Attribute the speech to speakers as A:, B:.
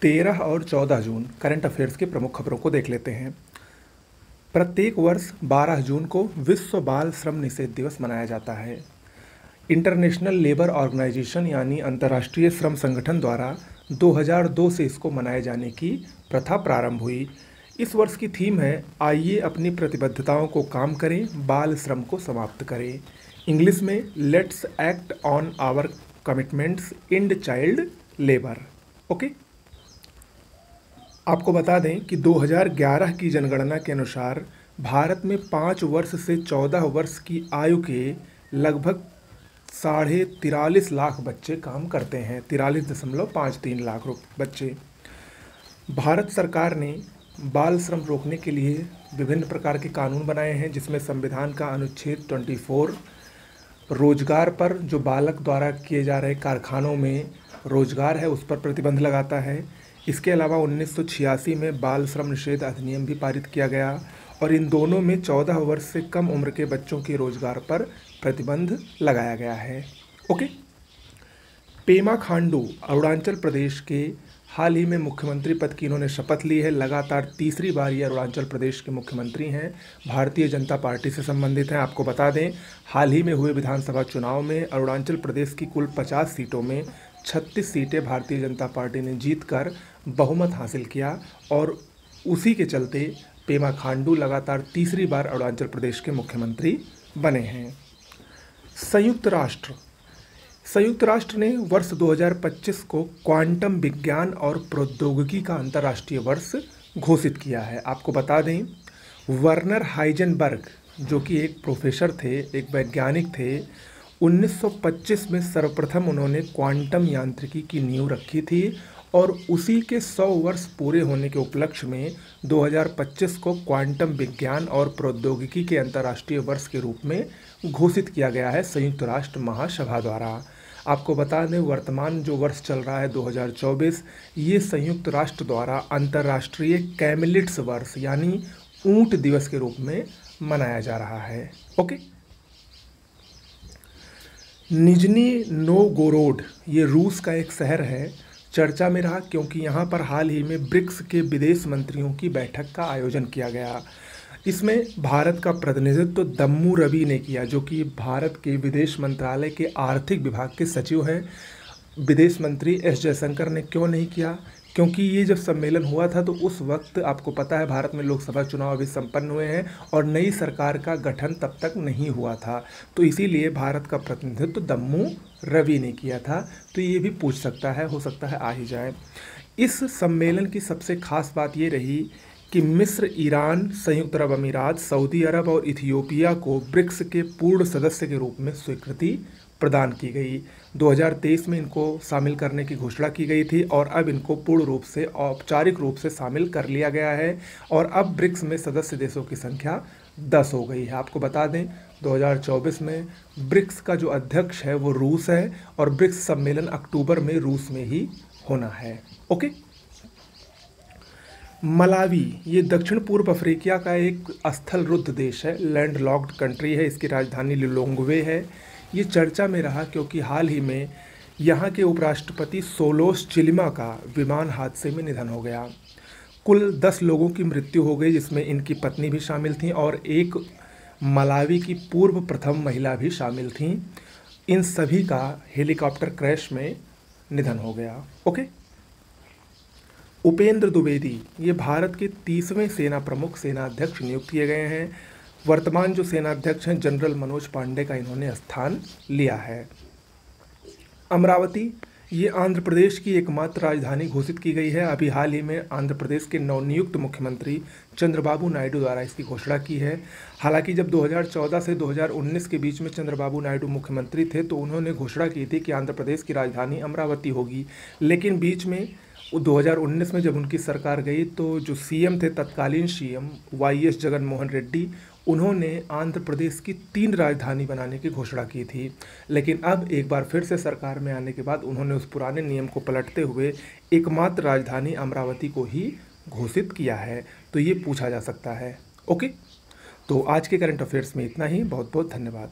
A: 13 और 14 जून current affairs की प्रमुख खबरों को देख लेते हैं। प्रत्येक वर्ष 12 जून को विश्व बाल श्रम निषेध दिवस मनाया जाता है। इंटरनेशनल लेबर ऑर्गेनाइजेशन यानी अंतर्राष्ट्रीय श्रम संगठन द्वारा 2002 से इसको मनाए जाने की प्रथा प्रारंभ हुई। इस वर्ष की थीम है आइए अपनी प्रतिबद्धताओं को काम करें, बाल श्रम को समाप्त करें। इंग्लिश में let's act on our commitments, and child labour. Okay, आपको बता दें कि 2011 की जनगणना के अनुसार भारत में 5 वर्ष से 14 वर्ष की आयु के लगभग 43.5 लाख बच्चे काम करते हैं। 43.53 लाख बच्चे। भारत सरकार ने बाल श्रम रोकने के लिए विभिन्न प्रकार के कानून बनाए हैं, जिसमें संविधान का अनुच्छेद 24 रोजगार पर जो बालक द्वारा किए जा रहे कारखानों में रोजगार है उस पर प्रतिबंध लगाता है। इसके अलावा 1986 में बाल श्रम निषेध अधिनियम भी पारित किया गया और इन दोनों में 14 वर्ष से कम उम्र के बच्चों के रोजगार पर प्रतिबंध लगाया गया है। ओके, पेमा खांडू अरुणाचल प्रदेश के हाल ही में मुख्यमंत्री पद की इन्होंने शपथ ली है। लगातार तीसरी बार ये अरुणाचल प्रदेश के मुख्यमंत्री हैं। भारतीय जनता पार्टी से संबंधित हैं। आपको बता दें, हाल ही में हुए विधानसभा चुनाव में अरुणाचल प्रदेश की कुल 50 सीटों में 36 सीटें भारतीय जनता पार्टी ने जीतकर बहुमत हासिल किया और उसी के चलते पेमा खांडू लगातार तीसरी बार अरुणाचल प्रदेश के मुख्यमंत्री बने हैं। संयुक्त राष्ट्र ने वर्ष 2025 को क्वांटम विज्ञान और प्रौद्योगिकी का अंतर्राष्ट्रीय वर्ष घोषित किया है। आपको बता दें, वर्नर हाइजेनबर्ग जो कि एक प्रोफेसर थे, एक वैज्ञानिक थे, 1925 में सर्वप्रथम उन्होंने क्वांटम यांत्रिकी की नींव रखी थी और उसी के 100 वर्ष पूरे होने के उपलक्ष्य में 2025 को क्वांटम विज्ञान और प्रौद्योगिकी के अंतर्राष्ट्रीय वर्ष के रूप में घोषित किया गया है संयुक्त राष्ट्र महासभा द्वारा। आपको बता दें, वर्तमान जो वर्ष चल रहा है 2024, ये संयुक्त राष्ट्र द्वारा अंतर्राष्ट्रीय कैमिलिट्स वर्ष यानी ऊंट दिवस के रूप में मनाया जा रहा है। ओके, निजनी नोवगोरोड ये रूस का एक शहर है, चर्चा में रहा क्योंकि यहाँ पर हाल ही में ब्रिक्स के विदेश मंत्रियों की बैठक का आयोजन किया गया। इसमें भारत का प्रतिनिधित्व दम्मू रवि ने किया, जो कि भारत के विदेश मंत्रालय के आर्थिक विभाग के सचिव हैं। विदेश मंत्री एस जयशंकर ने क्यों नहीं किया? क्योंकि ये जब सम्मेलन हुआ था तो उस वक्त आपको पता है भारत में लोकसभा चुनाव अभी संपन्न हुए हैं और नई सरकार का गठन तब तक नहीं हुआ था, तो इसीलिए भारत का प्रतिनिधित्व दम्मू रवि ने किया था। तो ये भी पूछ सकता है, हो सकता है आ ही जाए। इस सम्मेलन की सबसे खास बात ये रही कि मिस्र, ईरान, संयुक्त अरब अमीरात, सऊदी अरब और इथियोपिया को ब्रिक्स के पूर्ण सदस्य के रूप में स्वीकृति प्रदान की गई। 2023 में इनको शामिल करने की घोषणा की गई थी और अब इनको पूर्ण रूप से औपचारिक रूप से शामिल कर लिया गया है और अब ब्रिक्स में सदस्य देशों की संख्या 10 हो गई है। आपको बता दें, 2024 में ब्रिक्स का जो अध्यक्ष है वो रूस है और ब्रिक्स सम्मेलन अक्टूबर में रूस में ही होना है। ओके, मलावी ये दक्षिण पूर्व अफ्रीका का एक स्थलरुद्ध देश है, लैंडलॉक्ड कंट्री है। इसकी राजधानी लिलोंगवे है। ये चर्चा में रहा क्योंकि हाल ही में यहाँ के उपराष्ट्रपति सोलोस चिलिमा का विमान हादसे में निधन हो गया। कुल 10 लोगों की मृत्यु हो गई, जिसमें इनकी पत्नी भी शामिल थी और एक मलावी की पूर्व प्रथम महिला भी शामिल थी। इन सभी का हेलीकॉप्टर क्रैश में निधन हो गया। ओके, उपेंद्र द्विवेदी ये भारत के 30वें सेना प्रमुख सेनाध्यक्ष नियुक्त किए गए हैं। वर्तमान जो सेनाध्यक्ष हैं जनरल मनोज पांडे का इन्होंने स्थान लिया है। अमरावती ये आंध्र प्रदेश की एकमात्र राजधानी घोषित की गई है। अभी हाल ही में आंध्र प्रदेश के नवनियुक्त मुख्यमंत्री चंद्रबाबू नायडू द्वारा इसकी घोषणा की है। हालांकि जब 2014 से 2019 के बीच में चंद्रबाबू नायडू मुख्यमंत्री थे तो उन्होंने घोषणा की थी कि आंध्र प्रदेश की राजधानी अमरावती होगी, लेकिन बीच में 2019 में जब उनकी सरकार गई तो जो सीएम थे, तत्कालीन सीएम वाईएस जगनमोहन रेड्डी, उन्होंने आंध्र प्रदेश की 3 राजधानी बनाने की घोषणा की थी। लेकिन अब एक बार फिर से सरकार में आने के बाद उन्होंने उस पुराने नियम को पलटते हुए एकमात्र राजधानी अमरावती को ही घोषित किया है। तो ये पूछा जा सकता है। ओके, तो आज के करंट अफेयर्स में इतना ही। बहुत बहुत धन्यवाद।